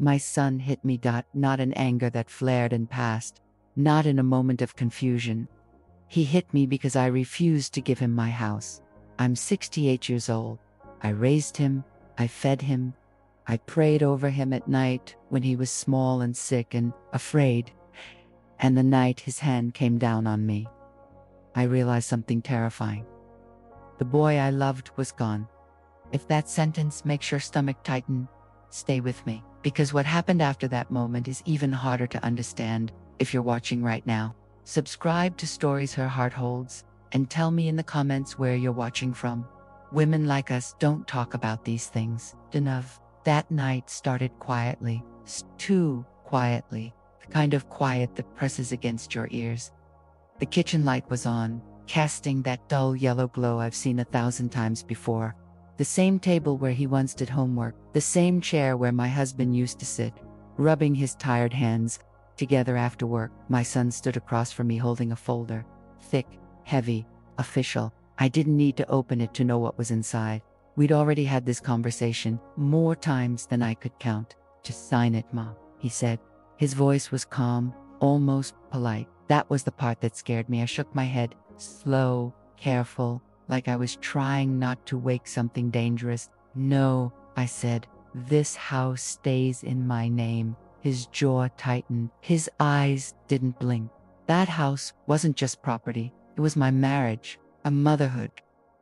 My son hit me, not in anger that flared and passed, not in a moment of confusion. He hit me because I refused to give him my house. I'm 68 years old. I raised him, I fed him, I prayed over him at night when he was small and sick and afraid. And the night his hand came down on me, I realized something terrifying. The boy I loved was gone. If that sentence makes your stomach tighten, stay with me, because what happened after that moment is even harder to understand if you're watching right now. Subscribe to Stories Her Heart Holds, and tell me in the comments where you're watching from. Women like us don't talk about these things enough. That night started quietly, too quietly, the kind of quiet that presses against your ears. The kitchen light was on, casting that dull yellow glow I've seen 1,000 times before. The same table where he once did homework, the same chair where my husband used to sit, rubbing his tired hands together after work. My son stood across from me holding a folder, thick, heavy, official. I didn't need to open it to know what was inside. We'd already had this conversation more times than I could count. Just sign it, Mom, he said. His voice was calm, almost polite. That was the part that scared me. I shook my head, slow, careful, like I was trying not to wake something dangerous. No, I said, this house stays in my name. His jaw tightened. His eyes didn't blink. That house wasn't just property. It was my marriage, a motherhood,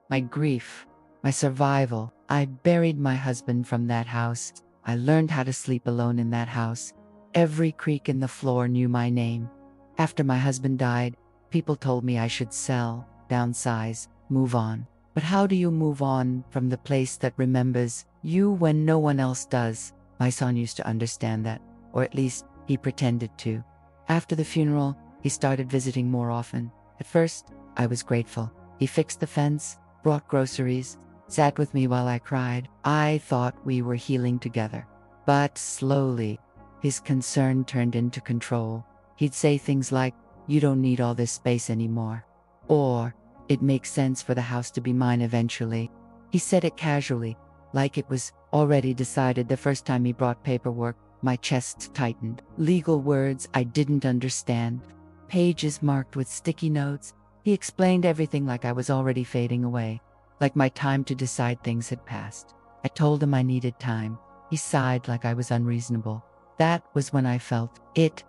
my grief, my survival. I buried my husband from that house. I learned how to sleep alone in that house. Every creak in the floor knew my name. After my husband died, people told me I should sell, downsize, move on. But how do you move on from the place that remembers you when no one else does? My son used to understand that, or at least he pretended to. After the funeral, he started visiting more often. At first, I was grateful. He fixed the fence, brought groceries, sat with me while I cried. I thought we were healing together. But slowly, his concern turned into control. He'd say things like, "You don't need all this space anymore," or, "It makes sense for the house to be mine eventually." He said it casually, like it was already decided. The first time he brought paperwork, my chest tightened. Legal words I didn't understand, pages marked with sticky notes. He explained everything like I was already fading away, like my time to decide things had passed. I told him I needed time. He sighed like I was unreasonable. That was when I felt it,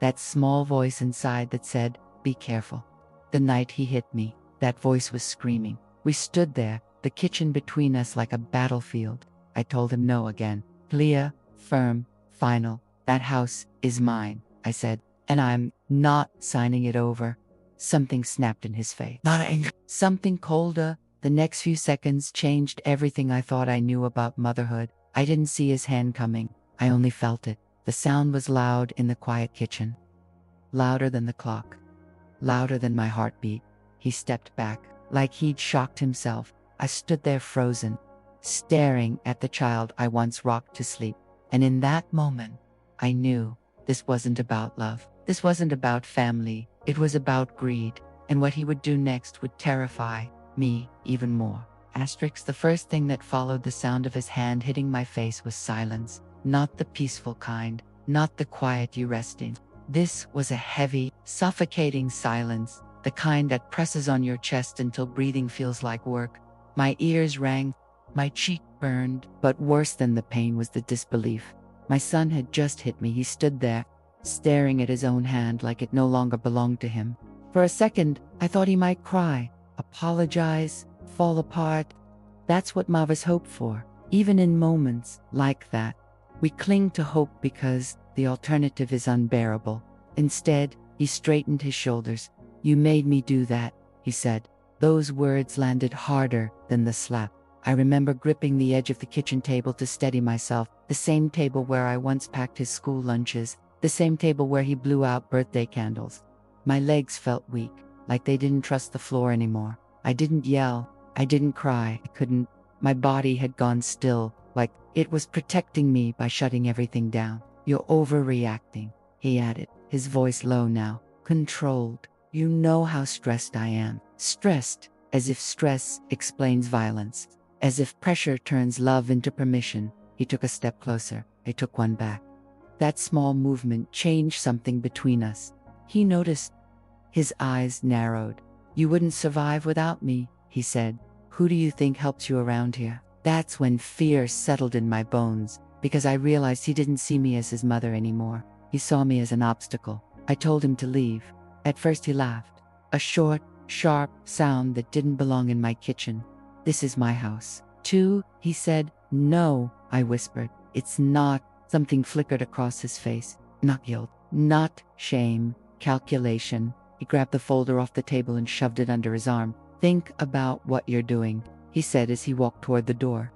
that small voice inside that said, "Be careful." The night he hit me, that voice was screaming. We stood there, the kitchen between us like a battlefield. I told him no again. Clear, firm, final. That house is mine, I said, and I'm not signing it over. Something snapped in his face. Not anger. Something colder. The next few seconds changed everything I thought I knew about motherhood. I didn't see his hand coming. I only felt it. The sound was loud in the quiet kitchen. Louder than the clock. Louder than my heartbeat. He stepped back, like he'd shocked himself. I stood there frozen, staring at the child I once rocked to sleep. And in that moment, I knew this wasn't about love. This wasn't about family. It was about greed. And what he would do next would terrify me even more. The first thing that followed the sound of his hand hitting my face was silence. Not the peaceful kind, not the quiet you rest in. This was a heavy, suffocating silence, the kind that presses on your chest until breathing feels like work. My ears rang, my cheek burned, but worse than the pain was the disbelief. My son had just hit me. He stood there, staring at his own hand like it no longer belonged to him. For a second, I thought he might cry, apologize, fall apart. That's what mothers hope for, even in moments like that. We cling to hope because the alternative is unbearable. Instead, he straightened his shoulders. "You made me do that," he said. Those words landed harder than the slap. I remember gripping the edge of the kitchen table to steady myself, the same table where I once packed his school lunches, the same table where he blew out birthday candles. My legs felt weak, like they didn't trust the floor anymore. I didn't yell. I didn't cry. I couldn't. My body had gone still, like it was protecting me by shutting everything down. "You're overreacting," he added, his voice low now, controlled. "You know how stressed I am." Stressed, as if stress explains violence, as if pressure turns love into permission. He took a step closer. I took one back. That small movement changed something between us. He noticed. His eyes narrowed. "You wouldn't survive without me," he said. "Who do you think helps you around here?" That's when fear settled in my bones, because I realized he didn't see me as his mother anymore. He saw me as an obstacle. I told him to leave. At first he laughed. A short, sharp sound that didn't belong in my kitchen. "This is my house, too," he said. "No," I whispered. "It's not." Something flickered across his face. Not guilt, not shame, calculation. He grabbed the folder off the table and shoved it under his arm. "Think about what you're doing," he said as he walked toward the door.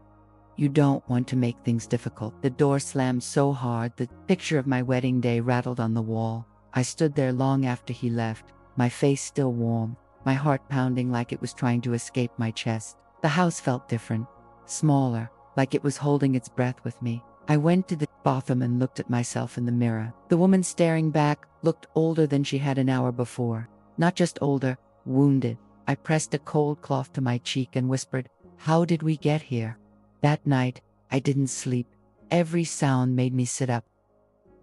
"You don't want to make things difficult." The door slammed so hard the picture of my wedding day rattled on the wall. I stood there long after he left, my face still warm, my heart pounding like it was trying to escape my chest. The house felt different, smaller, like it was holding its breath with me. I went to the bathroom and looked at myself in the mirror. The woman staring back looked older than she had an hour before. Not just older, wounded. I pressed a cold cloth to my cheek and whispered, "How did we get here?" That night, I didn't sleep. Every sound made me sit up.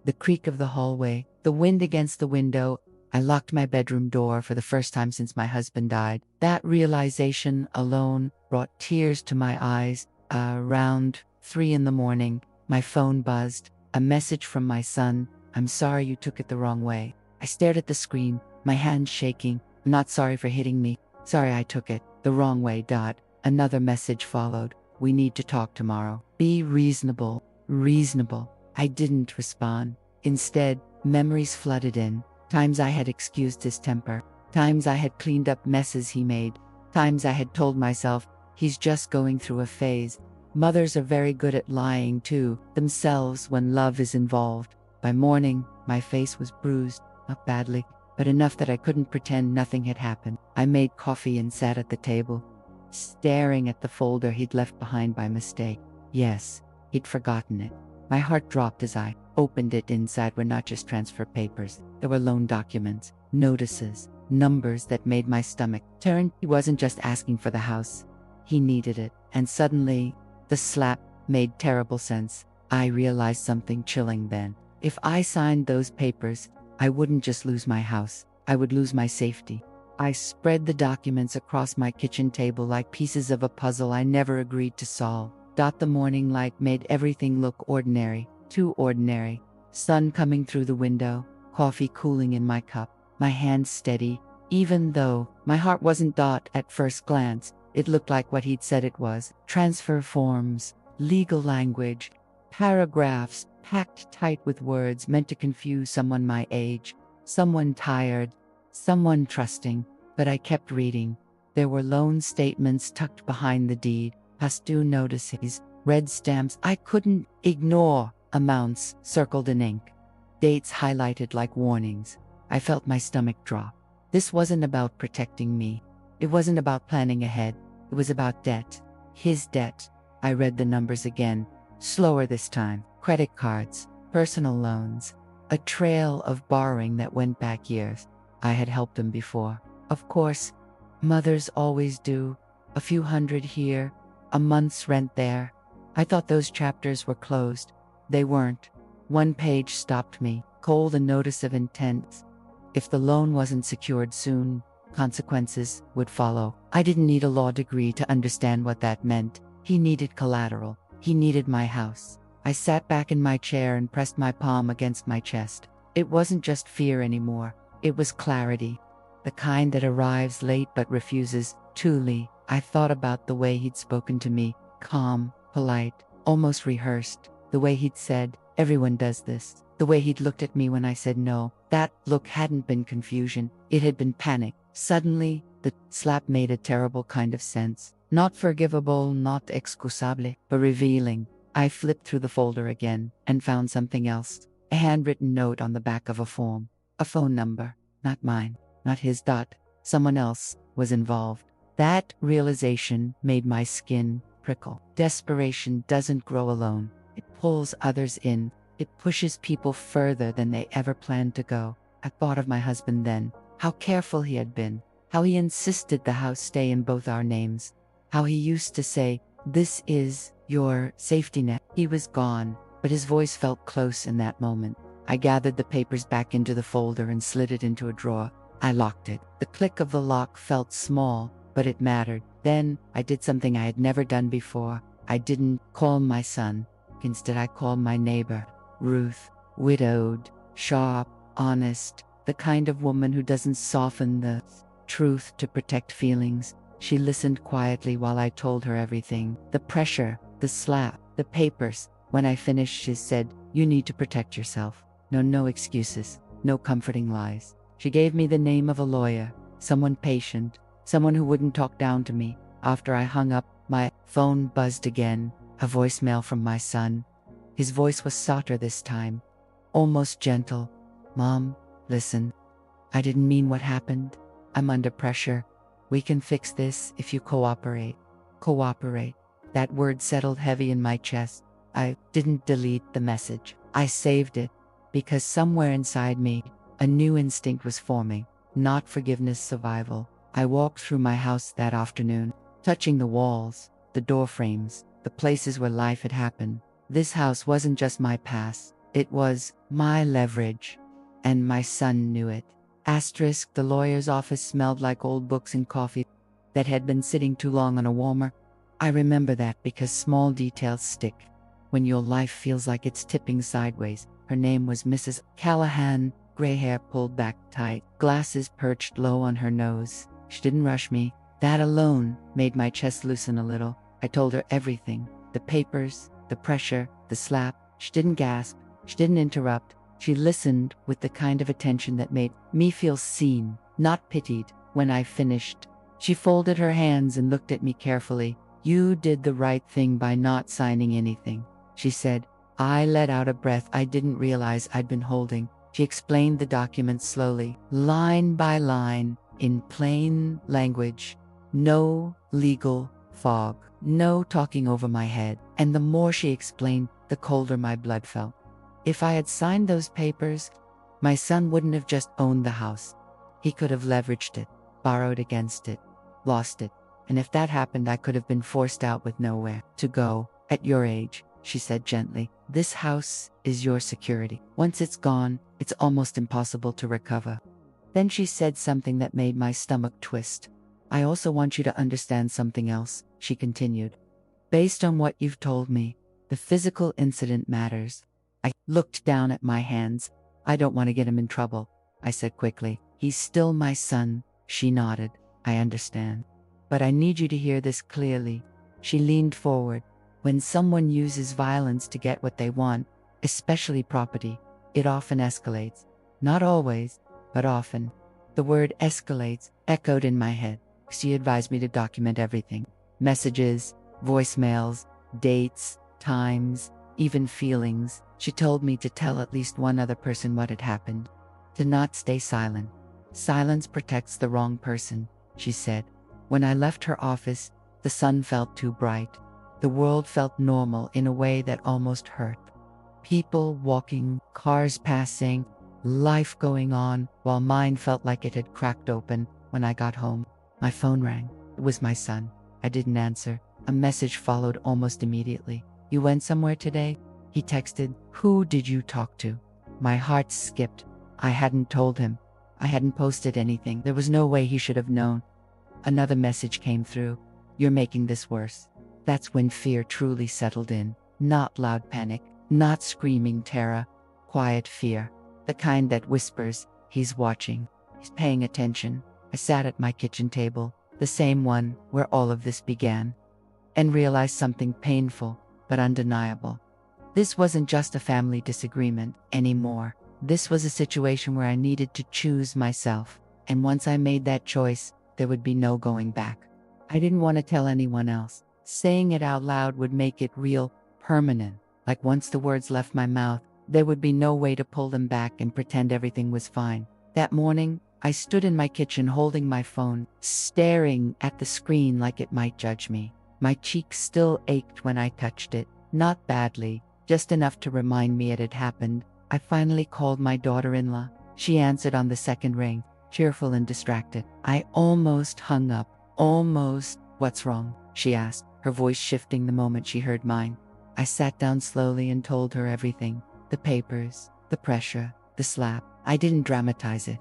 The creak of the hallway, the wind against the window. I locked my bedroom door for the first time since my husband died. That realization alone brought tears to my eyes. Around 3 in the morning, my phone buzzed. A message from my son. "I'm sorry you took it the wrong way." I stared at the screen, my hands shaking. "I'm not sorry for hitting me. Sorry I took it the wrong way. Another message followed. "We need to talk tomorrow. Be reasonable." Reasonable. I didn't respond. Instead, memories flooded in. Times I had excused his temper. Times I had cleaned up messes he made. Times I had told myself, he's just going through a phase. Mothers are very good at lying to themselves when love is involved. By morning, my face was bruised, not badly, but enough that I couldn't pretend nothing had happened. I made coffee and sat at the table, staring at the folder he'd left behind by mistake. Yes, he'd forgotten it. My heart dropped as I opened it. Inside were not just transfer papers. There were loan documents, notices, numbers that made my stomach turn. He wasn't just asking for the house. He needed it. And suddenly, the slap made terrible sense. I realized something chilling then. If I signed those papers, I wouldn't just lose my house. I would lose my safety. I spread the documents across my kitchen table like pieces of a puzzle I never agreed to solve. The morning light made everything look ordinary, too ordinary. Sun coming through the window, coffee cooling in my cup, my hands steady, even though my heart wasn't. At first glance, it looked like what he'd said it was. Transfer forms, legal language, paragraphs packed tight with words meant to confuse someone my age, someone tired, someone trusting. But I kept reading. There were loan statements tucked behind the deed, past due notices, red stamps I couldn't ignore, amounts circled in ink, dates highlighted like warnings. I felt my stomach drop. This wasn't about protecting me. It wasn't about planning ahead. It was about debt. His debt. I read the numbers again, slower this time. Credit cards, personal loans, a trail of borrowing that went back years. I had helped him before. Of course, mothers always do. A few hundred here, a month's rent there. I thought those chapters were closed. They weren't. One page stopped me, cold, a notice of intent. If the loan wasn't secured soon, consequences would follow. I didn't need a law degree to understand what that meant. He needed collateral. He needed my house. I sat back in my chair and pressed my palm against my chest. It wasn't just fear anymore. It was clarity. The kind that arrives late but refuses to leave. I thought about the way he'd spoken to me, calm, polite, almost rehearsed. The way he'd said, "Everyone does this." The way he'd looked at me when I said no. That look hadn't been confusion. It had been panic. Suddenly, the slap made a terrible kind of sense. Not forgivable, not excusable, but revealing. I flipped through the folder again and found something else. A handwritten note on the back of a form. A phone number. Not mine. Not his. Someone else was involved. That realization made my skin prickle. Desperation doesn't grow alone. It pulls others in. It pushes people further than they ever planned to go. I thought of my husband then. How careful he had been. How he insisted the house stay in both our names. How he used to say, "This is your safety net." He was gone. but his voice felt close in that moment. I gathered the papers back into the folder and slid it into a drawer. I locked it. The click of the lock felt small, but it mattered. Then I did something I had never done before. I didn't call my son. Instead, I called my neighbor, Ruth, widowed, sharp, honest, the kind of woman who doesn't soften the truth to protect feelings. She listened quietly while I told her everything. The pressure, the slap, the papers. When I finished, she said, "You need to protect yourself. No excuses, no comforting lies." She gave me the name of a lawyer, someone patient, someone who wouldn't talk down to me. After I hung up, my phone buzzed again, a voicemail from my son. His voice was softer this time, almost gentle. "Mom, listen. I didn't mean what happened. I'm under pressure. We can fix this if you cooperate." Cooperate. That word settled heavy in my chest. I didn't delete the message. I saved it, because somewhere inside me, a new instinct was forming, not forgiveness, survival. I walked through my house that afternoon, touching the walls, the door frames, the places where life had happened. This house wasn't just my past, it was my leverage. And my son knew it. Asterisk, the lawyer's office smelled like old books and coffee that had been sitting too long on a warmer. I remember that because small details stick. When your life feels like it's tipping sideways. Her name was Mrs. Callahan, gray hair pulled back tight, glasses perched low on her nose. She didn't rush me. That alone made my chest loosen a little. I told her everything. The papers, the pressure, the slap. She didn't gasp. She didn't interrupt. She listened with the kind of attention that made me feel seen, not pitied. When I finished, she folded her hands and looked at me carefully. "You did the right thing by not signing anything," she said. I let out a breath I didn't realize I'd been holding. She explained the document slowly, line by line, in plain language. No legal fog, no talking over my head. And the more she explained, the colder my blood felt. If I had signed those papers, my son wouldn't have just owned the house. He could have leveraged it, borrowed against it, lost it. And if that happened, I could have been forced out with nowhere to go. "At your age," she said gently, "this house is your security. Once it's gone, it's almost impossible to recover." Then she said something that made my stomach twist. "I also want you to understand something else," she continued. "Based on what you've told me, the physical incident matters." I looked down at my hands. "I don't want to get him in trouble," I said quickly. "He's still my son." She nodded. "I understand. But I need you to hear this clearly." She leaned forward. "When someone uses violence to get what they want, especially property, it often escalates. Not always, but often." The word escalates echoed in my head. She advised me to document everything. Messages, voicemails, dates, times, even feelings. She told me to tell at least one other person what had happened. To not stay silent. "Silence protects the wrong person," she said. When I left her office, the sun felt too bright. The world felt normal in a way that almost hurt. People walking, cars passing, life going on, while mine felt like it had cracked open. When I got home, my phone rang. It was my son. I didn't answer. A message followed almost immediately. "You went somewhere today?" He texted. "Who did you talk to?" My heart skipped. I hadn't told him. I hadn't posted anything. There was no way he should have known. Another message came through. "You're making this worse." That's when fear truly settled in. Not loud panic, not screaming terror, quiet fear. The kind that whispers, "He's watching. He's paying attention." I sat at my kitchen table, the same one where all of this began, and realized something painful but undeniable. This wasn't just a family disagreement anymore. This was a situation where I needed to choose myself. And once I made that choice, there would be no going back. I didn't want to tell anyone else. Saying it out loud would make it real, permanent. Like once the words left my mouth, there would be no way to pull them back and pretend everything was fine. That morning, I stood in my kitchen holding my phone, staring at the screen like it might judge me. My cheeks still ached when I touched it. Not badly, just enough to remind me it had happened. I finally called my daughter-in-law. She answered on the second ring, cheerful and distracted. I almost hung up. "Almost. What's wrong?" she asked, her voice shifting the moment she heard mine. I sat down slowly and told her everything. The papers, the pressure, the slap. I didn't dramatize it.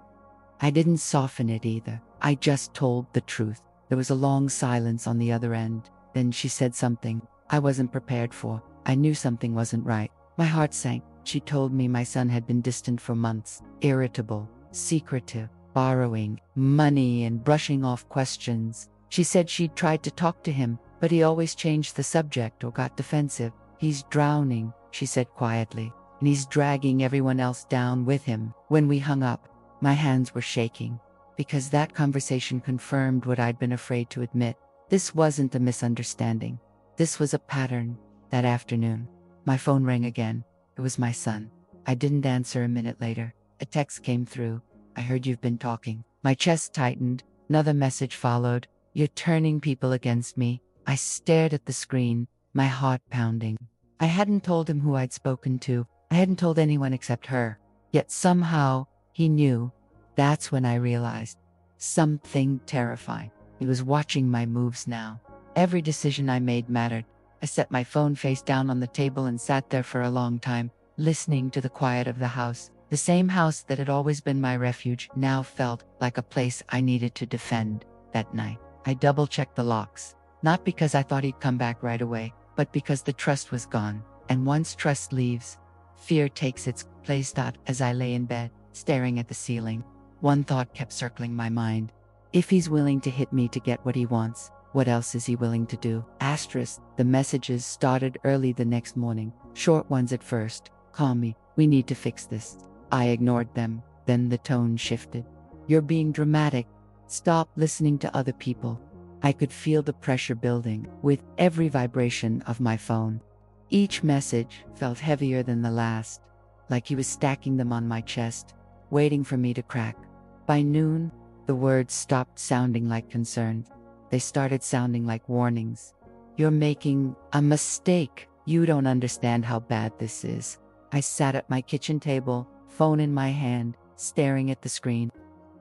I didn't soften it either. I just told the truth. There was a long silence on the other end. Then she said something I wasn't prepared for. I knew something wasn't right. My heart sank. She told me my son had been distant for months, irritable, secretive, borrowing money and brushing off questions. She said she'd tried to talk to him, but he always changed the subject or got defensive. He's drowning, she said quietly, and he's dragging everyone else down with him. When we hung up, my hands were shaking, because that conversation confirmed what I'd been afraid to admit. This wasn't a misunderstanding. This was a pattern. That afternoon, my phone rang again. It was my son. I didn't answer. A minute later, a text came through. I heard you've been talking. My chest tightened. Another message followed. You're turning people against me. I stared at the screen, my heart pounding. I hadn't told him who I'd spoken to. I hadn't told anyone except her. Yet somehow, he knew. That's when I realized something terrifying. He was watching my moves now. Every decision I made mattered. I set my phone face down on the table and sat there for a long time, listening to the quiet of the house. The same house that had always been my refuge now felt like a place I needed to defend. That night, I double-checked the locks. Not because I thought he'd come back right away, but because the trust was gone. And once trust leaves, fear takes its place. As I lay in bed, staring at the ceiling, one thought kept circling my mind. If he's willing to hit me to get what he wants, what else is he willing to do? The messages started early the next morning, short ones at first. Call me, we need to fix this. I ignored them. Then the tone shifted. You're being dramatic. Stop listening to other people. I could feel the pressure building with every vibration of my phone. Each message felt heavier than the last, like he was stacking them on my chest, waiting for me to crack. By noon, the words stopped sounding like concern. They started sounding like warnings. You're making a mistake. You don't understand how bad this is. I sat at my kitchen table, phone in my hand, staring at the screen.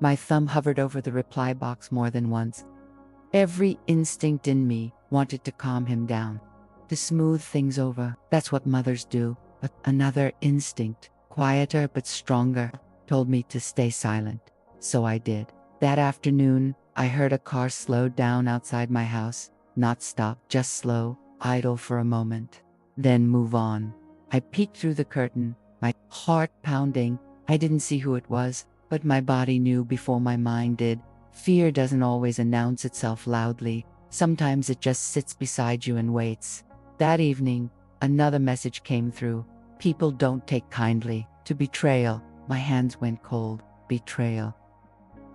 My thumb hovered over the reply box more than once. Every instinct in me wanted to calm him down, to smooth things over. That's what mothers do. But another instinct, quieter but stronger, told me to stay silent. So I did. That afternoon, I heard a car slow down outside my house. Not stop, just slow, idle for a moment, then move on. I peeked through the curtain, my heart pounding. I didn't see who it was, but my body knew before my mind did. Fear doesn't always announce itself loudly. Sometimes it just sits beside you and waits. That evening, another message came through. People don't take kindly to betrayal. My hands went cold. Betrayal.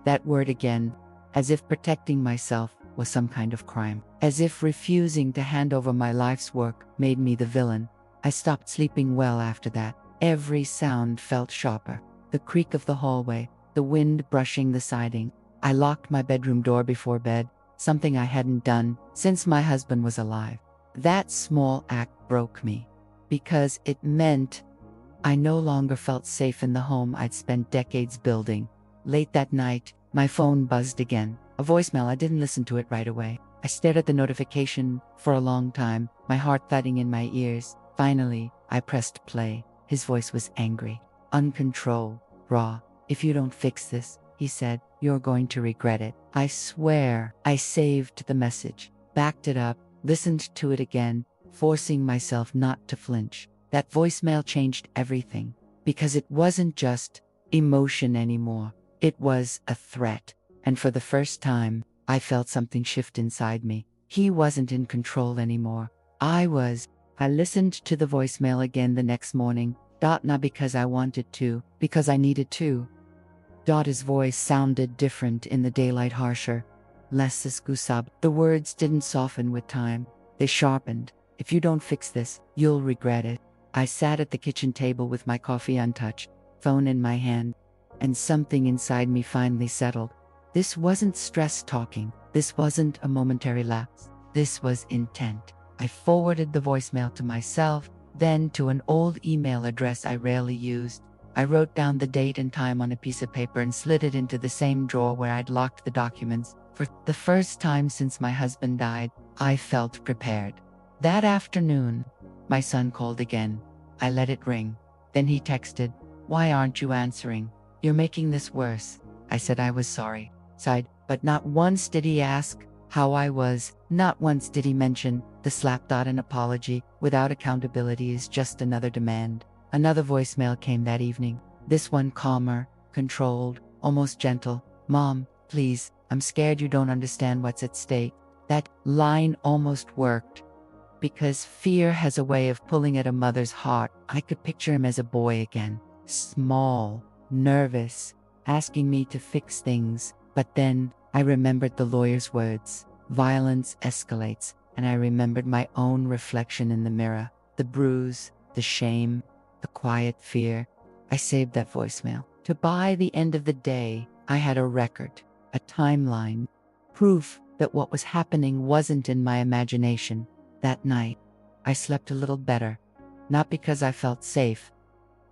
That word again, as if protecting myself was some kind of crime. As if refusing to hand over my life's work made me the villain. I stopped sleeping well after that. Every sound felt sharper. The creak of the hallway, the wind brushing the siding. I locked my bedroom door before bed, something I hadn't done since my husband was alive. That small act broke me, because it meant I no longer felt safe in the home I'd spent decades building. Late that night, my phone buzzed again. A voicemail. I didn't listen to it right away. I stared at the notification for a long time, my heart thudding in my ears. Finally, I pressed play. His voice was angry, uncontrolled, raw. If you don't fix this, he said, you're going to regret it. I swear. I saved the message, backed it up, listened to it again, forcing myself not to flinch. That voicemail changed everything, because it wasn't just emotion anymore. It was a threat. And for the first time, I felt something shift inside me. He wasn't in control anymore. I was. I listened to the voicemail again the next morning. Not because I wanted to, because I needed to. His voice sounded different in the daylight, harsher, less excusable. The words didn't soften with time. They sharpened. If you don't fix this, you'll regret it. I sat at the kitchen table with my coffee untouched, phone in my hand, and something inside me finally settled. This wasn't stress talking. This wasn't a momentary lapse. This was intent. I forwarded the voicemail to myself, then to an old email address I rarely used. I wrote down the date and time on a piece of paper and slid it into the same drawer where I'd locked the documents. For the first time since my husband died, I felt prepared. That afternoon, My son called again. I let it ring. Then he texted, "Why aren't you answering? You're making this worse." I said I was sorry, sighed, but not once did he ask how I was. Not once did he mention the slap. An apology without accountability is just another demand. Another voicemail came that evening. This one calmer, controlled, almost gentle. "Mom, please, I'm scared you don't understand what's at stake." That line almost worked, because fear has a way of pulling at a mother's heart. I could picture him as a boy again, small, nervous, asking me to fix things. But then I remembered the lawyer's words. Violence escalates, and I remembered my own reflection in the mirror. The bruise, the shame, the quiet fear. I saved that voicemail. By the end of the day, I had a record, a timeline, proof that what was happening wasn't in my imagination. That night, I slept a little better, not because I felt safe,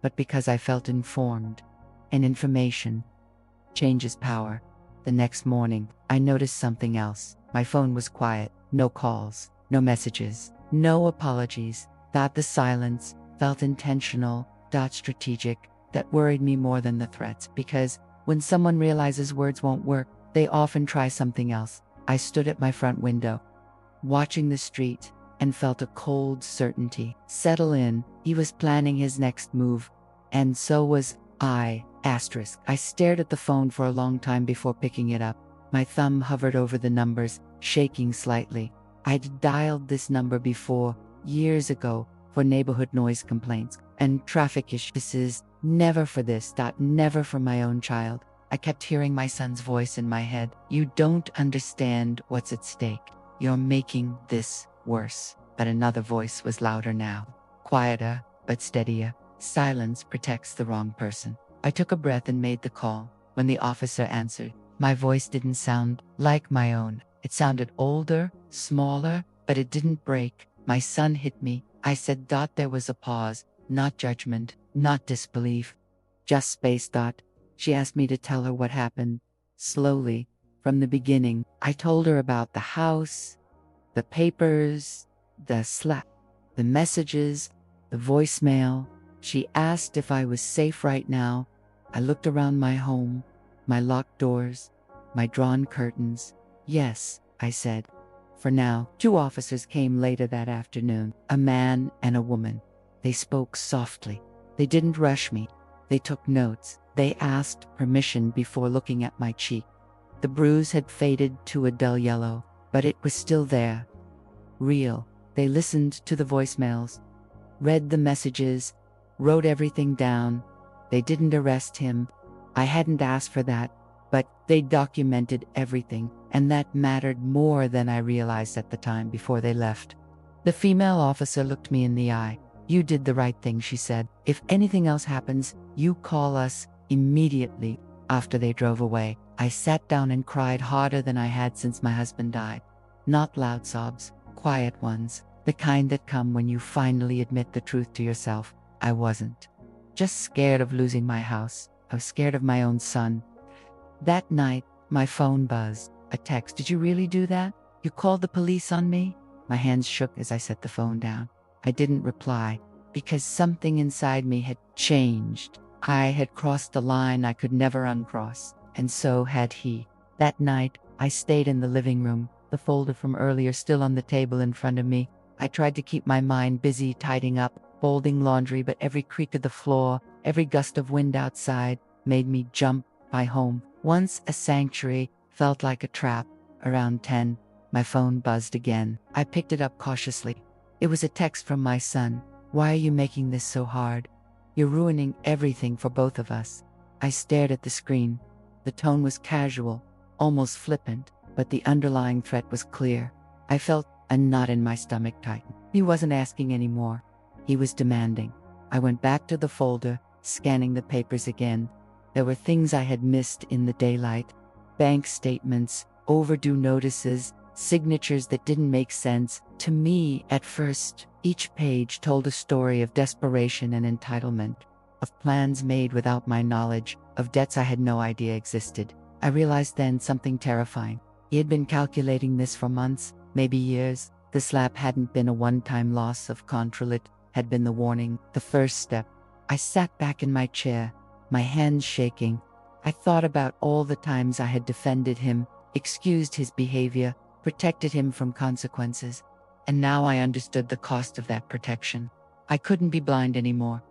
but because I felt informed. And information changes power. The next morning, I noticed something else. My phone was quiet, no calls, no messages, no apologies. The silence felt intentional, strategic. That worried me more than the threats, because when someone realizes words won't work, they often try something else. I stood at my front window, watching the street, and felt a cold certainty settle in. He was planning his next move, and so was I. I stared at the phone for a long time before picking it up. My thumb hovered over the numbers, shaking slightly. I'd dialed this number before, years ago, for neighborhood noise complaints and traffic issues. Never for this. Never for my own child. I kept hearing my son's voice in my head. "You don't understand what's at stake. You're making this worse." But another voice was louder now, quieter but steadier. Silence protects the wrong person. I took a breath and made the call. When the officer answered, my voice didn't sound like my own. It sounded older, smaller, but it didn't break. "My son hit me," I said. There was a pause, not judgment, not disbelief, just space. She asked me to tell her what happened. Slowly, from the beginning, I told her about the house, the papers, the slap, the messages, the voicemail. She asked if I was safe right now. I looked around my home, my locked doors, my drawn curtains. "Yes," I said. "For now." 2 officers came later that afternoon, a man and a woman. They spoke softly. They didn't rush me. They took notes. They asked permission before looking at my cheek. The bruise had faded to a dull yellow, but it was still there. Real. They listened to the voicemails, read the messages, wrote everything down. They didn't arrest him. I hadn't asked for that, but they documented everything, and that mattered more than I realized at the time before they left. The female officer looked me in the eye. "You did the right thing," she said. "If anything else happens, you call us immediately." After they drove away, I sat down and cried harder than I had since my husband died. Not loud sobs, quiet ones, the kind that come when you finally admit the truth to yourself. I wasn't just scared of losing my house. I was scared of my own son. That night, my phone buzzed. A text. "Did you really do that? You called the police on me?" My hands shook as I set the phone down. I didn't reply, because something inside me had changed. I had crossed a line I could never uncross, and so had he. That night, I stayed in the living room, the folder from earlier still on the table in front of me. I tried to keep my mind busy tidying up, folding laundry, but every creak of the floor, every gust of wind outside, made me jump. My home, once a sanctuary, felt like a trap. Around 10, my phone buzzed again. I picked it up cautiously. It was a text from my son. "Why are you making this so hard? You're ruining everything for both of us." I stared at the screen. The tone was casual, almost flippant, but the underlying threat was clear. I felt a knot in my stomach tighten. He wasn't asking anymore. He was demanding. I went back to the folder, scanning the papers again. There were things I had missed in the daylight. Bank statements, overdue notices, signatures that didn't make sense to me at first. Each page told a story of desperation and entitlement, of plans made without my knowledge, of debts I had no idea existed. I realized then something terrifying. He had been calculating this for months, maybe years. The slap hadn't been a one-time loss of control, it had been the warning, the first step. I sat back in my chair, my hands shaking. I thought about all the times I had defended him, excused his behavior, protected him from consequences. And now I understood the cost of that protection. I couldn't be blind anymore.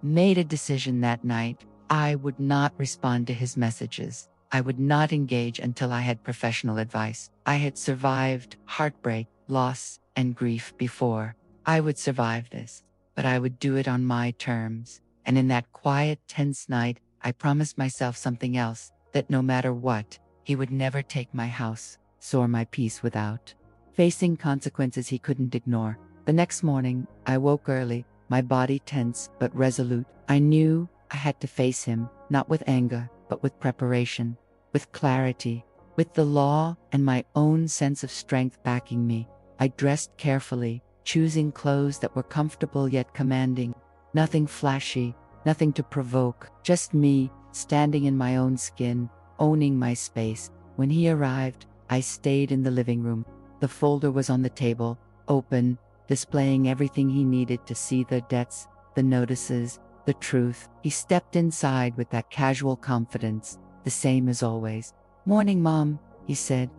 Made a decision that night. I would not respond to his messages. I would not engage until I had professional advice. I had survived heartbreak, loss, and grief before. I would survive this, but I would do it on my terms. And in that quiet, tense night, I promised myself something else, that no matter what, he would never take my house, soar my peace without facing consequences he couldn't ignore. The next morning, I woke early, my body tense but resolute. I knew I had to face him, not with anger, but with preparation, with clarity, with the law and my own sense of strength backing me. I dressed carefully, choosing clothes that were comfortable yet commanding. Nothing flashy, nothing to provoke, just me, standing in my own skin, owning my space. When he arrived, I stayed in the living room. The folder was on the table, open, displaying everything he needed to see: the debts, the notices, the truth. He stepped inside with that casual confidence, the same as always. "Morning, Mom," he said,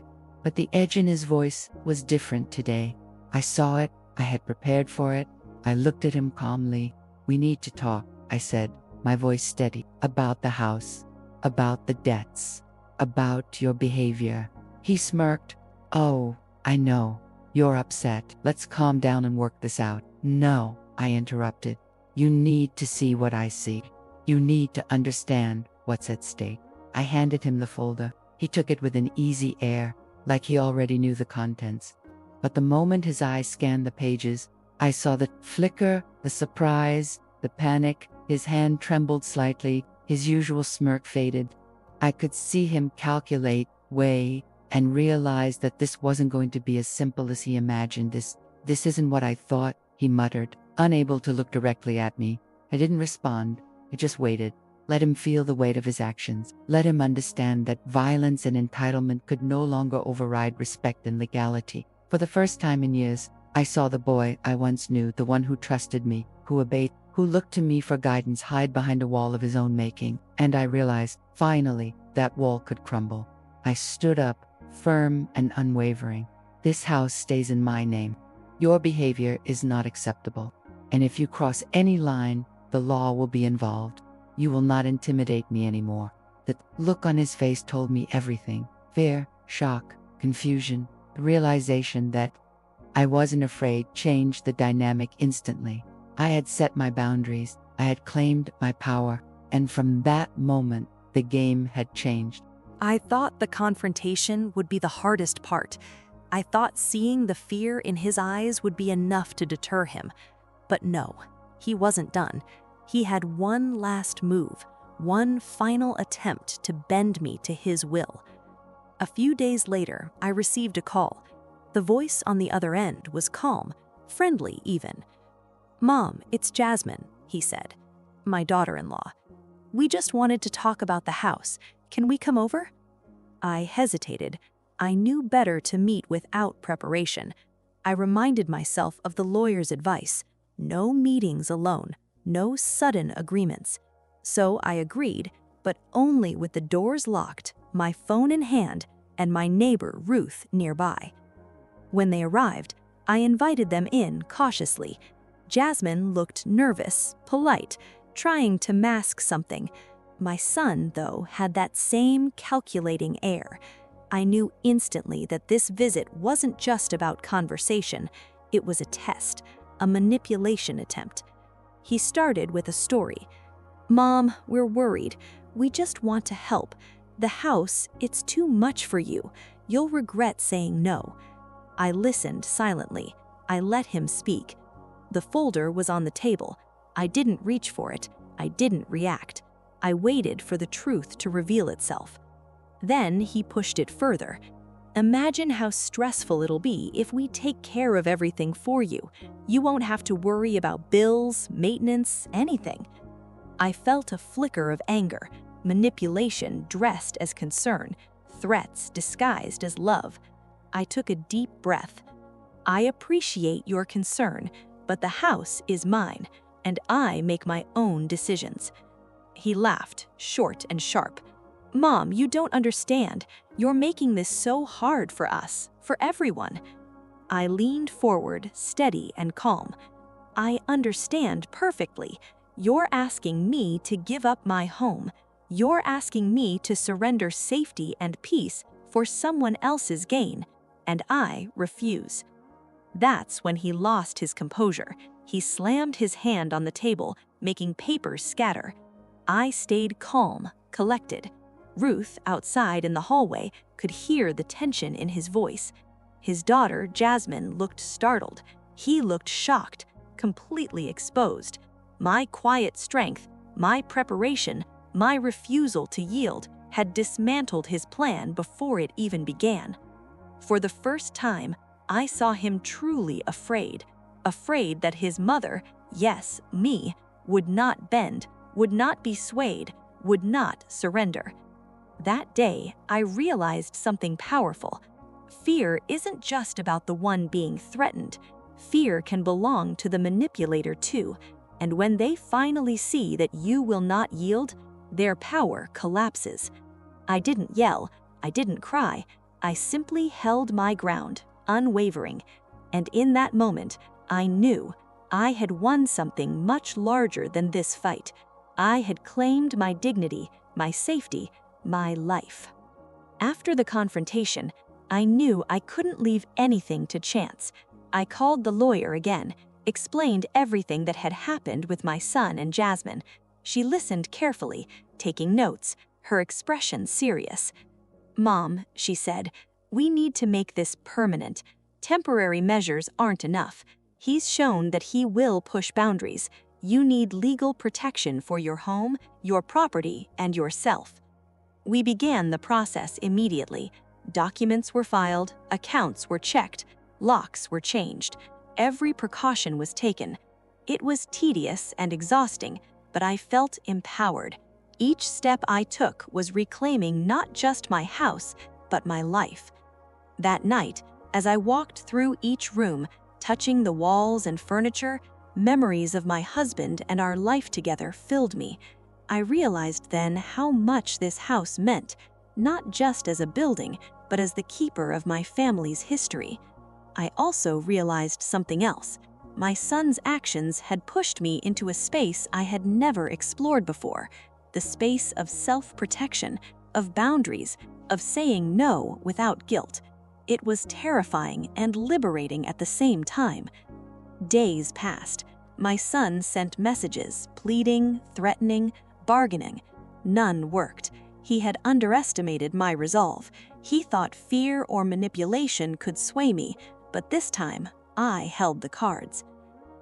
but the edge in his voice was different today. I saw it, I had prepared for it. I looked at him calmly. "We need to talk," I said, my voice steady. "About the house, about the debts, about your behavior." He smirked. "Oh, I know. You're upset. Let's calm down and work this out." "No," I interrupted. "You need to see what I see. You need to understand what's at stake." I handed him the folder. He took it with an easy air, like he already knew the contents. But the moment his eyes scanned the pages, I saw the flicker, the surprise, the panic. His hand trembled slightly, his usual smirk faded. I could see him calculate, weigh, and realize that this wasn't going to be as simple as he imagined. This isn't what I thought," he muttered, unable to look directly at me. I didn't respond. I just waited. Let him feel the weight of his actions. Let him understand that violence and entitlement could no longer override respect and legality. For the first time in years, I saw the boy I once knew, the one who trusted me, who obeyed, who looked to me for guidance, hide behind a wall of his own making. And I realized, finally, that wall could crumble. I stood up, firm and unwavering. "This house stays in my name. Your behavior is not acceptable. And if you cross any line, the law will be involved. You will not intimidate me anymore." The look on his face told me everything. Fear, shock, confusion, the realization that I wasn't afraid changed the dynamic instantly. I had set my boundaries, I had claimed my power, and from that moment, the game had changed. I thought the confrontation would be the hardest part. I thought seeing the fear in his eyes would be enough to deter him. But no, he wasn't done. He had one last move, one final attempt to bend me to his will. A few days later, I received a call. The voice on the other end was calm, friendly even. "Mom, it's Jasmine," he said, my daughter-in-law. "We just wanted to talk about the house. Can we come over?" I hesitated. I knew better to meet without preparation. I reminded myself of the lawyer's advice: no meetings alone, no sudden agreements. So I agreed, but only with the doors locked, my phone in hand, and my neighbor Ruth nearby. When they arrived, I invited them in cautiously. Jasmine looked nervous, polite, trying to mask something. My son, though, had that same calculating air. I knew instantly that this visit wasn't just about conversation. It was a test, a manipulation attempt. He started with a story. "Mom, we're worried. We just want to help. The house, it's too much for you. You'll regret saying no." I listened silently. I let him speak. The folder was on the table. I didn't reach for it. I didn't react. I waited for the truth to reveal itself. Then he pushed it further. "Imagine how stressful it'll be if we take care of everything for you. You won't have to worry about bills, maintenance, anything." I felt a flicker of anger, manipulation dressed as concern, threats disguised as love. I took a deep breath. I appreciate your concern, but the house is mine, and I make my own decisions." He laughed, short and sharp. "Mom, you don't understand. You're making this so hard for us, for everyone." I leaned forward, steady and calm. "I understand perfectly. You're asking me to give up my home. You're asking me to surrender safety and peace for someone else's gain, and I refuse." That's when he lost his composure. He slammed his hand on the table, making papers scatter. I stayed calm, collected. Ruth, outside in the hallway, could hear the tension in his voice. His daughter, Jasmine, looked startled. He looked shocked, completely exposed. My quiet strength, my preparation, my refusal to yield had dismantled his plan before it even began. For the first time, I saw him truly afraid that his mother, yes, me, would not bend, would not be swayed, would not surrender. That day, I realized something powerful. Fear isn't just about the one being threatened. Fear can belong to the manipulator too, and when they finally see that you will not yield, their power collapses. I didn't yell, I didn't cry, I simply held my ground, unwavering, and in that moment, I knew I had won something much larger than this fight. I had claimed my dignity, my safety, my life. After the confrontation, I knew I couldn't leave anything to chance. I called the lawyer again, explained everything that had happened with my son and Jasmine. She listened carefully, taking notes, her expression serious. "Mom," she said, "we need to make this permanent. Temporary measures aren't enough. He's shown that he will push boundaries. You need legal protection for your home, your property, and yourself." We began the process immediately. Documents were filed, accounts were checked, locks were changed. Every precaution was taken. It was tedious and exhausting, but I felt empowered. Each step I took was reclaiming not just my house, but my life. That night, as I walked through each room, touching the walls and furniture, memories of my husband and our life together filled me. I realized then how much this house meant, not just as a building, but as the keeper of my family's history. I also realized something else. My son's actions had pushed me into a space I had never explored before, the space of self-protection, of boundaries, of saying no without guilt. It was terrifying and liberating at the same time. Days passed. My son sent messages, pleading, threatening, bargaining. None worked. He had underestimated my resolve. He thought fear or manipulation could sway me, but this time, I held the cards.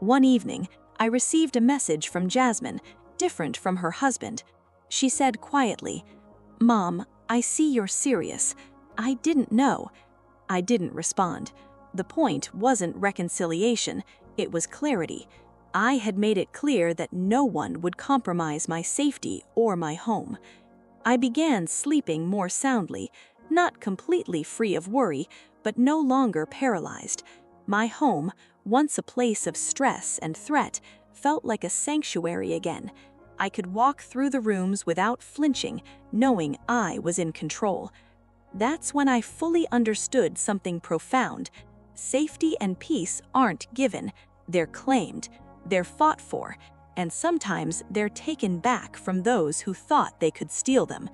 One evening, I received a message from Jasmine, different from her husband. She said quietly, "Mom, I see you're serious. I didn't know." I didn't respond. The point wasn't reconciliation, it was clarity. I had made it clear that no one would compromise my safety or my home. I began sleeping more soundly, not completely free of worry, but no longer paralyzed. My home, once a place of stress and threat, felt like a sanctuary again. I could walk through the rooms without flinching, knowing I was in control. That's when I fully understood something profound. Safety and peace aren't given, they're claimed, they're fought for, and sometimes they're taken back from those who thought they could steal them.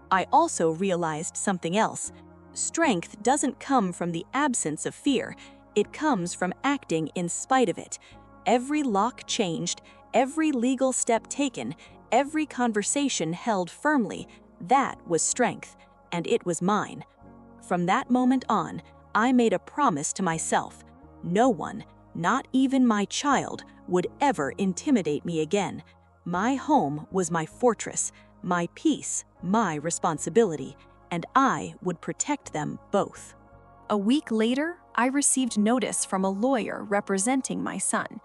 I also realized something else. Strength doesn't come from the absence of fear, it comes from acting in spite of it. Every lock changed, every legal step taken, every conversation held firmly, that was strength, and it was mine. From that moment on, I made a promise to myself. No one, not even my child, would ever intimidate me again. My home was my fortress, my peace, my responsibility, and I would protect them both. A week later, I received notice from a lawyer representing my son.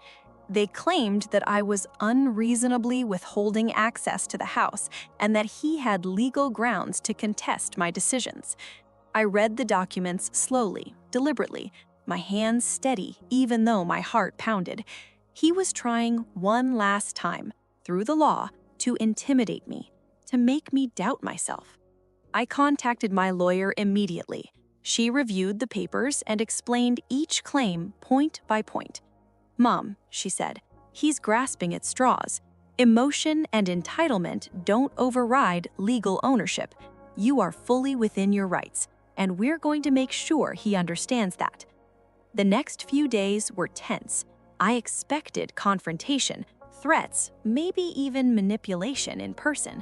They claimed that I was unreasonably withholding access to the house and that he had legal grounds to contest my decisions. I read the documents slowly, deliberately, my hands steady even though my heart pounded. He was trying one last time, through the law, to intimidate me, to make me doubt myself. I contacted my lawyer immediately. She reviewed the papers and explained each claim point by point. "Mom," she said, "he's grasping at straws. Emotion and entitlement don't override legal ownership. You are fully within your rights, and we're going to make sure he understands that." The next few days were tense. I expected confrontation, threats, maybe even manipulation in person.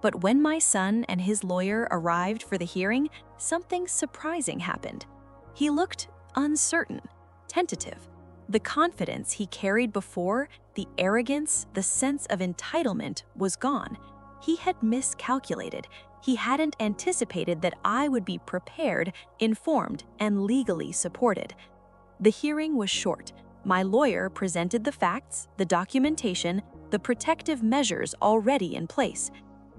But when my son and his lawyer arrived for the hearing, something surprising happened. He looked uncertain, tentative. The confidence he carried before, the arrogance, the sense of entitlement was gone. He had miscalculated. He hadn't anticipated that I would be prepared, informed, and legally supported. The hearing was short. My lawyer presented the facts, the documentation, the protective measures already in place.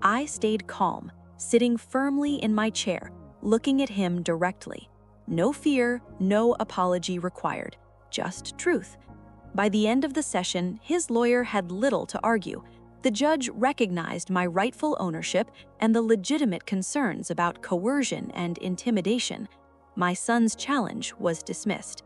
I stayed calm, sitting firmly in my chair, looking at him directly. No fear, no apology required, just truth. By the end of the session, his lawyer had little to argue. The judge recognized my rightful ownership and the legitimate concerns about coercion and intimidation. My son's challenge was dismissed.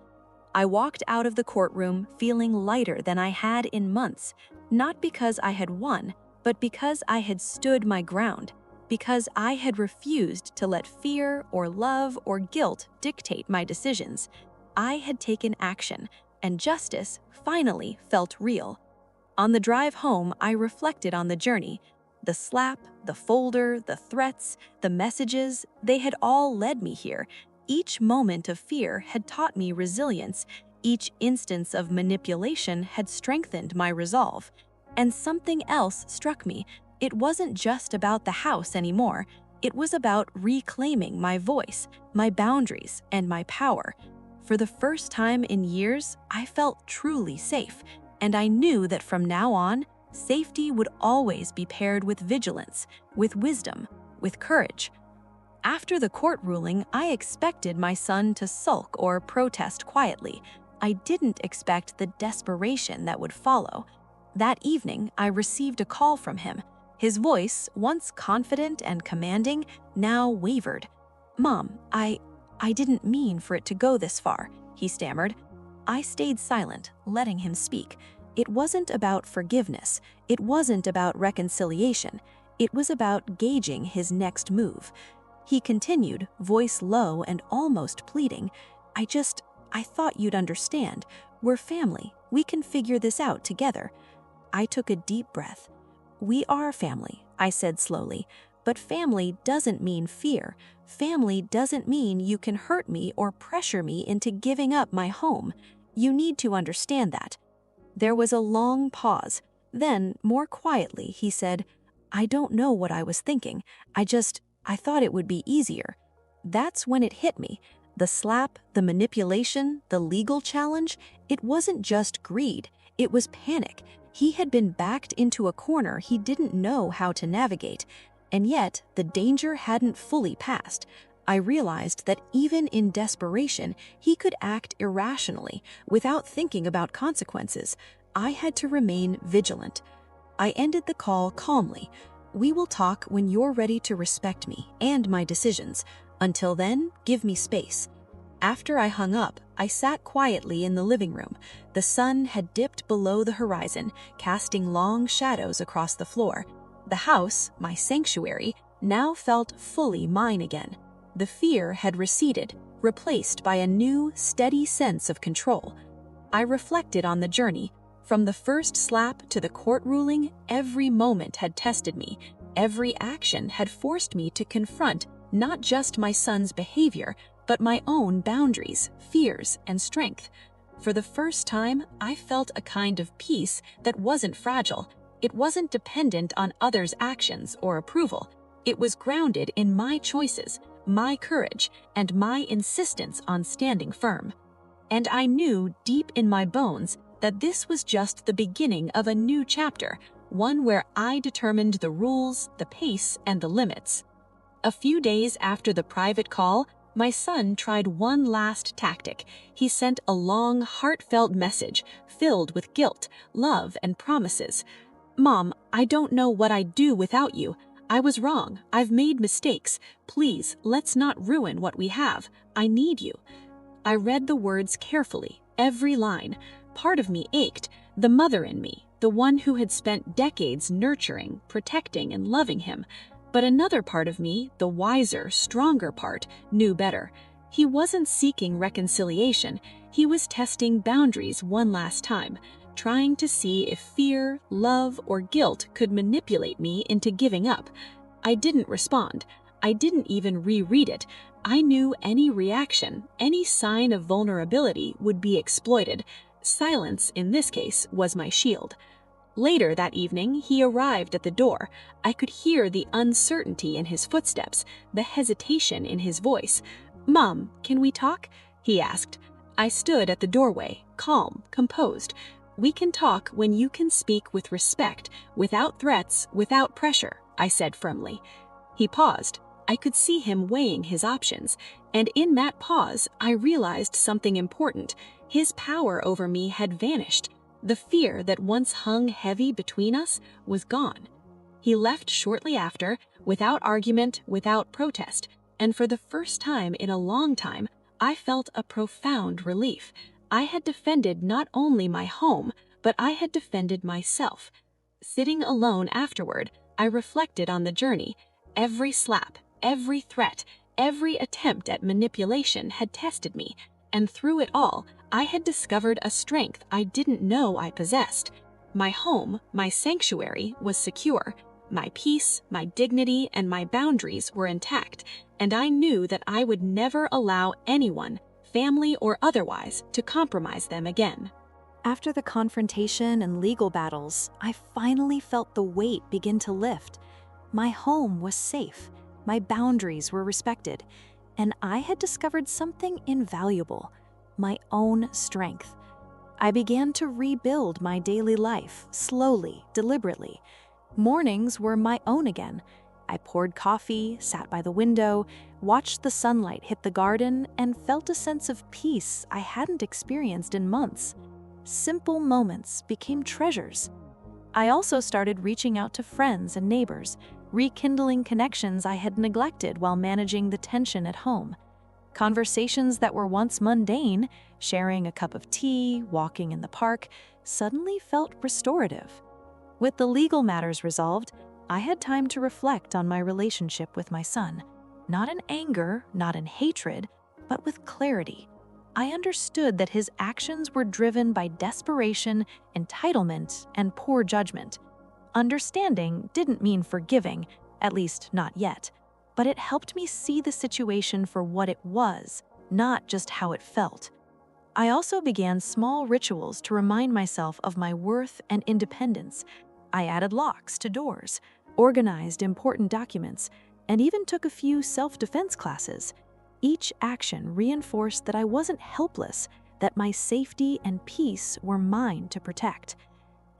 I walked out of the courtroom feeling lighter than I had in months, not because I had won, but because I had stood my ground, because I had refused to let fear or love or guilt dictate my decisions. I had taken action, and justice finally felt real. On the drive home, I reflected on the journey. The slap, the folder, the threats, the messages, they had all led me here. Each moment of fear had taught me resilience. Each instance of manipulation had strengthened my resolve. And something else struck me. It wasn't just about the house anymore. It was about reclaiming my voice, my boundaries, and my power. For the first time in years, I felt truly safe, and I knew that from now on, safety would always be paired with vigilance, with wisdom, with courage. After the court ruling, I expected my son to sulk or protest quietly. I didn't expect the desperation that would follow. That evening, I received a call from him. His voice, once confident and commanding, now wavered. "Mom, I didn't mean for it to go this far," he stammered. I stayed silent, letting him speak. It wasn't about forgiveness. It wasn't about reconciliation. It was about gauging his next move. He continued, voice low and almost pleading, I thought you'd understand. We're family. We can figure this out together." I took a deep breath. "We are family," I said slowly, "but family doesn't mean fear. Family doesn't mean you can hurt me or pressure me into giving up my home. You need to understand that." There was a long pause. Then, more quietly, he said, "I don't know what I was thinking. I thought it would be easier." That's when it hit me. The slap, the manipulation, the legal challenge, it wasn't just greed. It was panic. He had been backed into a corner he didn't know how to navigate. And yet, the danger hadn't fully passed. I realized that even in desperation, he could act irrationally, without thinking about consequences. I had to remain vigilant. I ended the call calmly. "We will talk when you're ready to respect me and my decisions. Until then, give me space." After I hung up, I sat quietly in the living room. The sun had dipped below the horizon, casting long shadows across the floor. The house, my sanctuary, now felt fully mine again. The fear had receded, replaced by a new, steady sense of control. I reflected on the journey. From the first slap to the court ruling, every moment had tested me. Every action had forced me to confront not just my son's behavior, but my own boundaries, fears, and strength. For the first time, I felt a kind of peace that wasn't fragile. It wasn't dependent on others' actions or approval. It was grounded in my choices, my courage, and my insistence on standing firm. And I knew deep in my bones that this was just the beginning of a new chapter, one where I determined the rules, the pace, and the limits. A few days after the private call, My son tried one last tactic. He sent a long, heartfelt message filled with guilt, love, and promises. "Mom, I don't know what I'd do without you. I was wrong. I've made mistakes. Please, let's not ruin what we have. I need you." I read the words carefully, every line. Part of me ached, the mother in me, the one who had spent decades nurturing, protecting, and loving him. But another part of me, the wiser, stronger part, knew better. He wasn't seeking reconciliation. He was testing boundaries one last time, trying to see if fear, love, or guilt could manipulate me into giving up. I didn't respond. I didn't even reread it. I knew any reaction, any sign of vulnerability would be exploited. Silence, in this case, was my shield. Later that evening, he arrived at the door. I could hear the uncertainty in his footsteps, the hesitation in his voice. "Mom, can we talk?" he asked. I stood at the doorway, calm, composed. "We can talk when you can speak with respect, without threats, without pressure," I said firmly. He paused. I could see him weighing his options, and in that pause, I realized something important. His power over me had vanished. The fear that once hung heavy between us was gone. He left shortly after, without argument, without protest, and for the first time in a long time, I felt a profound relief. I had defended not only my home, but I had defended myself. Sitting alone afterward, I reflected on the journey. Every slap, every threat, every attempt at manipulation had tested me, and through it all, I had discovered a strength I didn't know I possessed. My home, my sanctuary, was secure. My peace, my dignity, and my boundaries were intact, and I knew that I would never allow anyone, family or otherwise, to compromise them again. After the confrontation and legal battles, I finally felt the weight begin to lift. My home was safe, my boundaries were respected, and I had discovered something invaluable: my own strength. I began to rebuild my daily life, slowly, deliberately. Mornings were my own again. I poured coffee, sat by the window, watched the sunlight hit the garden, and felt a sense of peace I hadn't experienced in months. Simple moments became treasures. I also started reaching out to friends and neighbors, rekindling connections I had neglected while managing the tension at home. Conversations that were once mundane, sharing a cup of tea, walking in the park, suddenly felt restorative. With the legal matters resolved, I had time to reflect on my relationship with my son. Not in anger, not in hatred, but with clarity. I understood that his actions were driven by desperation, entitlement, and poor judgment. Understanding didn't mean forgiving, at least not yet, but it helped me see the situation for what it was, not just how it felt. I also began small rituals to remind myself of my worth and independence. I added locks to doors, organized important documents, and even took a few self-defense classes. Each action reinforced that I wasn't helpless, that my safety and peace were mine to protect.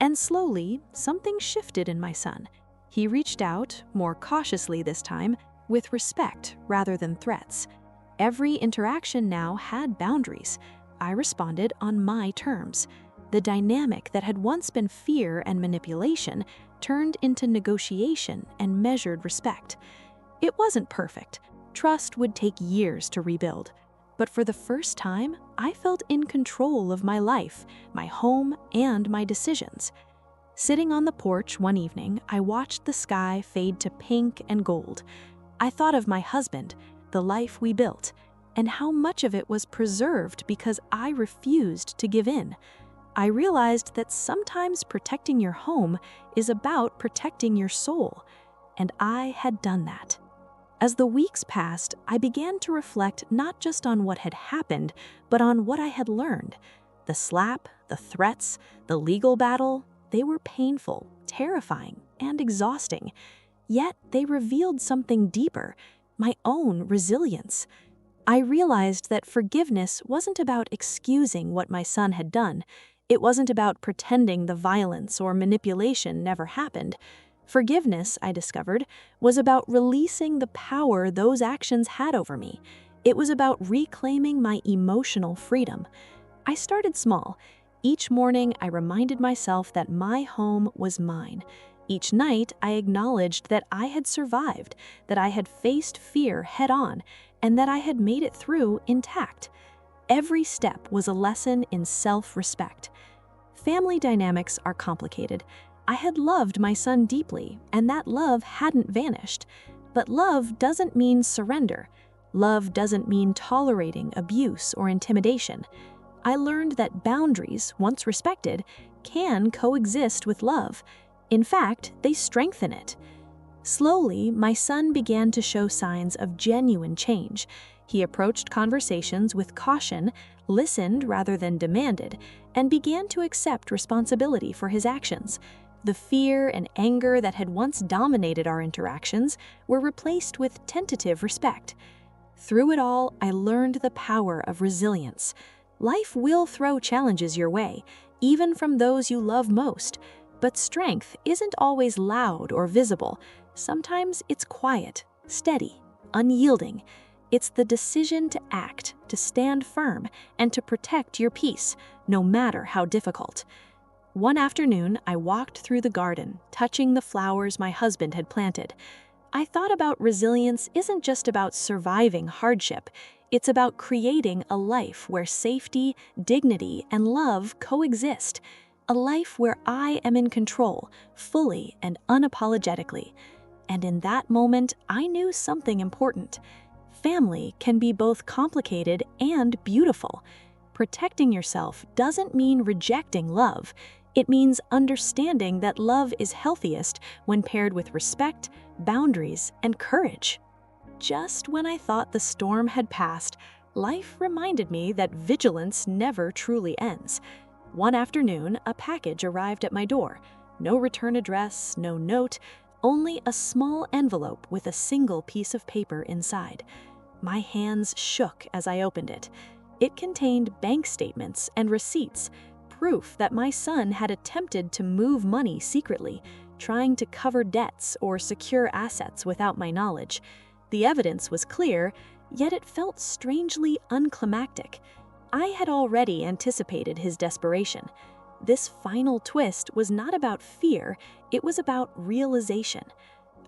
And slowly, something shifted in my son. He reached out, more cautiously this time, with respect rather than threats. Every interaction now had boundaries. I responded on my terms. The dynamic that had once been fear and manipulation turned into negotiation and measured respect. It wasn't perfect. Trust would take years to rebuild. But for the first time, I felt in control of my life, my home, and my decisions. Sitting on the porch one evening, I watched the sky fade to pink and gold. I thought of my husband, the life we built, and how much of it was preserved because I refused to give in. I realized that sometimes protecting your home is about protecting your soul, and I had done that. As the weeks passed, I began to reflect not just on what had happened, but on what I had learned. The slap, the threats, the legal battle, they were painful, terrifying, and exhausting. Yet they revealed something deeper, my own resilience. I realized that forgiveness wasn't about excusing what my son had done. It wasn't about pretending the violence or manipulation never happened. Forgiveness, I discovered, was about releasing the power those actions had over me. It was about reclaiming my emotional freedom. I started small. Each morning, I reminded myself that my home was mine. Each night, I acknowledged that I had survived, that I had faced fear head-on, and that I had made it through intact. Every step was a lesson in self-respect. Family dynamics are complicated. I had loved my son deeply, and that love hadn't vanished. But love doesn't mean surrender. Love doesn't mean tolerating abuse or intimidation. I learned that boundaries, once respected, can coexist with love. In fact, they strengthen it. Slowly, my son began to show signs of genuine change. He approached conversations with caution, listened rather than demanded, and began to accept responsibility for his actions. The fear and anger that had once dominated our interactions were replaced with tentative respect. Through it all, I learned the power of resilience. Life will throw challenges your way, even from those you love most. But strength isn't always loud or visible. Sometimes it's quiet, steady, unyielding. It's the decision to act, to stand firm, and to protect your peace, no matter how difficult. One afternoon, I walked through the garden, touching the flowers my husband had planted. I thought about resilience isn't just about surviving hardship. It's about creating a life where safety, dignity, and love coexist. A life where I am in control, fully and unapologetically. And in that moment, I knew something important. Family can be both complicated and beautiful. Protecting yourself doesn't mean rejecting love. It means understanding that love is healthiest when paired with respect, boundaries, and courage. Just when I thought the storm had passed, life reminded me that vigilance never truly ends. One afternoon, a package arrived at my door. No return address, no note, only a small envelope with a single piece of paper inside. My hands shook as I opened it. It contained bank statements and receipts, proof that my son had attempted to move money secretly, trying to cover debts or secure assets without my knowledge. The evidence was clear, yet it felt strangely unclimactic. I had already anticipated his desperation. This final twist was not about fear, it was about realization.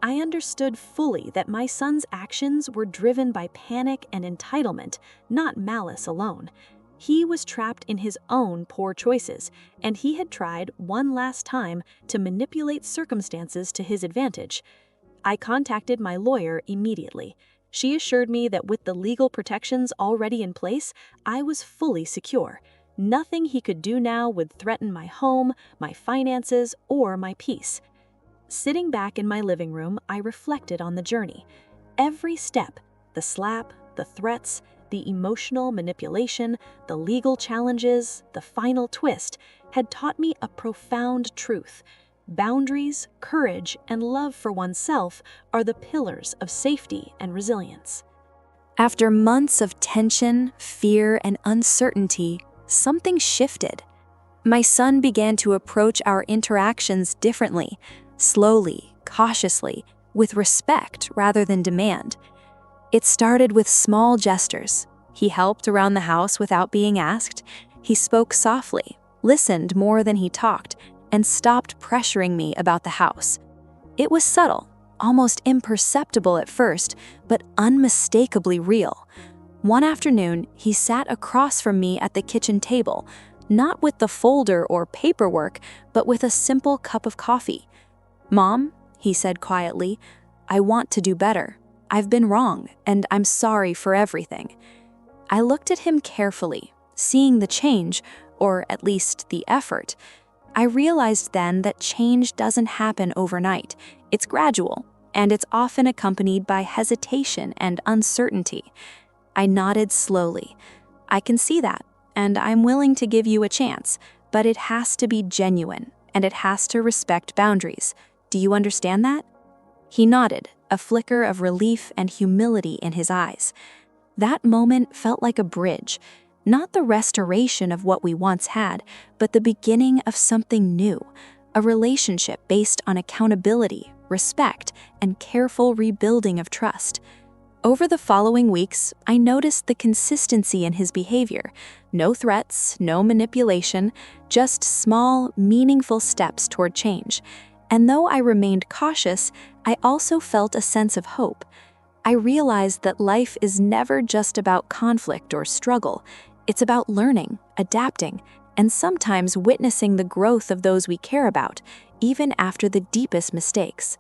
I understood fully that my son's actions were driven by panic and entitlement, not malice alone. He was trapped in his own poor choices, and he had tried one last time to manipulate circumstances to his advantage. I contacted my lawyer immediately. She assured me that with the legal protections already in place, I was fully secure. Nothing he could do now would threaten my home, my finances, or my peace. Sitting back in my living room, I reflected on the journey. Every step, the slap, the threats, the emotional manipulation, the legal challenges, the final twist, had taught me a profound truth. Boundaries, courage, and love for oneself are the pillars of safety and resilience. After months of tension, fear, and uncertainty, something shifted. My son began to approach our interactions differently, slowly, cautiously, with respect rather than demand. It started with small gestures. He helped around the house without being asked. He spoke softly, listened more than he talked, and stopped pressuring me about the house. It was subtle, almost imperceptible at first, but unmistakably real. One afternoon, he sat across from me at the kitchen table, not with the folder or paperwork, but with a simple cup of coffee. "Mom," he said quietly, "I want to do better. I've been wrong, and I'm sorry for everything." I looked at him carefully, seeing the change, or at least the effort. I realized then that change doesn't happen overnight. It's gradual, and it's often accompanied by hesitation and uncertainty. I nodded slowly. "I can see that, and I'm willing to give you a chance, but it has to be genuine, and it has to respect boundaries. Do you understand that?" He nodded, a flicker of relief and humility in his eyes. That moment felt like a bridge, not the restoration of what we once had, but the beginning of something new, a relationship based on accountability, respect, and careful rebuilding of trust. Over the following weeks, I noticed the consistency in his behavior. No threats, no manipulation, just small, meaningful steps toward change. And though I remained cautious, I also felt a sense of hope. I realized that life is never just about conflict or struggle. It's about learning, adapting, and sometimes witnessing the growth of those we care about, even after the deepest mistakes.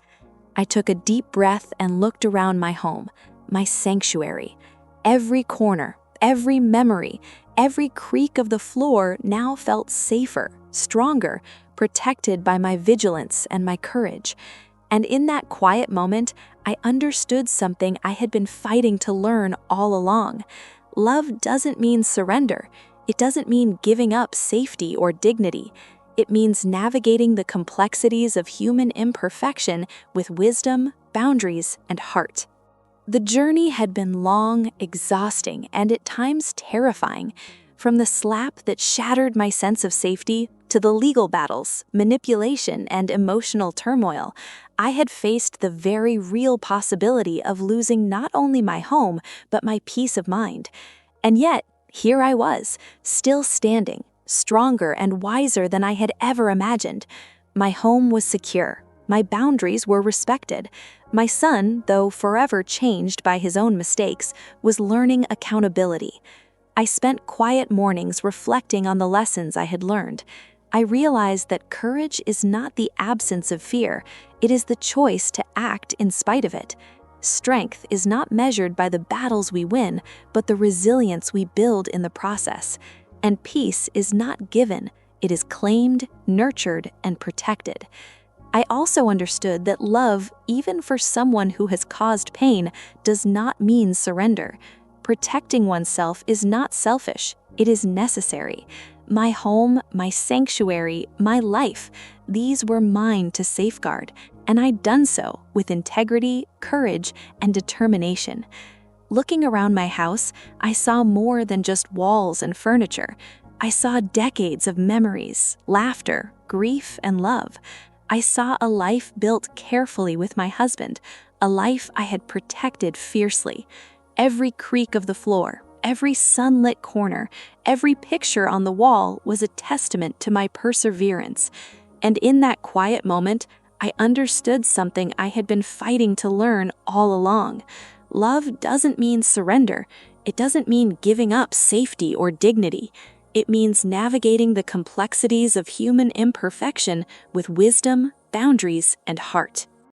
I took a deep breath and looked around my home, my sanctuary. Every corner, every memory, every creak of the floor now felt safer, stronger, protected by my vigilance and my courage. And in that quiet moment, I understood something I had been fighting to learn all along. Love doesn't mean surrender. It doesn't mean giving up safety or dignity. It means navigating the complexities of human imperfection with wisdom, boundaries, and heart. The journey had been long, exhausting, and at times terrifying. From the slap that shattered my sense of safety to the legal battles, manipulation, and emotional turmoil, I had faced the very real possibility of losing not only my home, but my peace of mind. And yet, here I was, still standing, stronger and wiser than I had ever imagined. My home was secure. My boundaries were respected. My son, though forever changed by his own mistakes, was learning accountability. I spent quiet mornings reflecting on the lessons I had learned. I realized that courage is not the absence of fear, it is the choice to act in spite of it. Strength is not measured by the battles we win, but the resilience we build in the process. And peace is not given, it is claimed, nurtured, and protected. I also understood that love, even for someone who has caused pain, does not mean surrender. Protecting oneself is not selfish, it is necessary. My home, my sanctuary, my life, these were mine to safeguard, and I'd done so with integrity, courage, and determination. Looking around my house, I saw more than just walls and furniture. I saw decades of memories, laughter, grief, and love. I saw a life built carefully with my husband, a life I had protected fiercely. Every creak of the floor, every sunlit corner, every picture on the wall was a testament to my perseverance. And in that quiet moment, I understood something I had been fighting to learn all along. Love doesn't mean surrender. It doesn't mean giving up safety or dignity. It means navigating the complexities of human imperfection with wisdom, boundaries, and heart.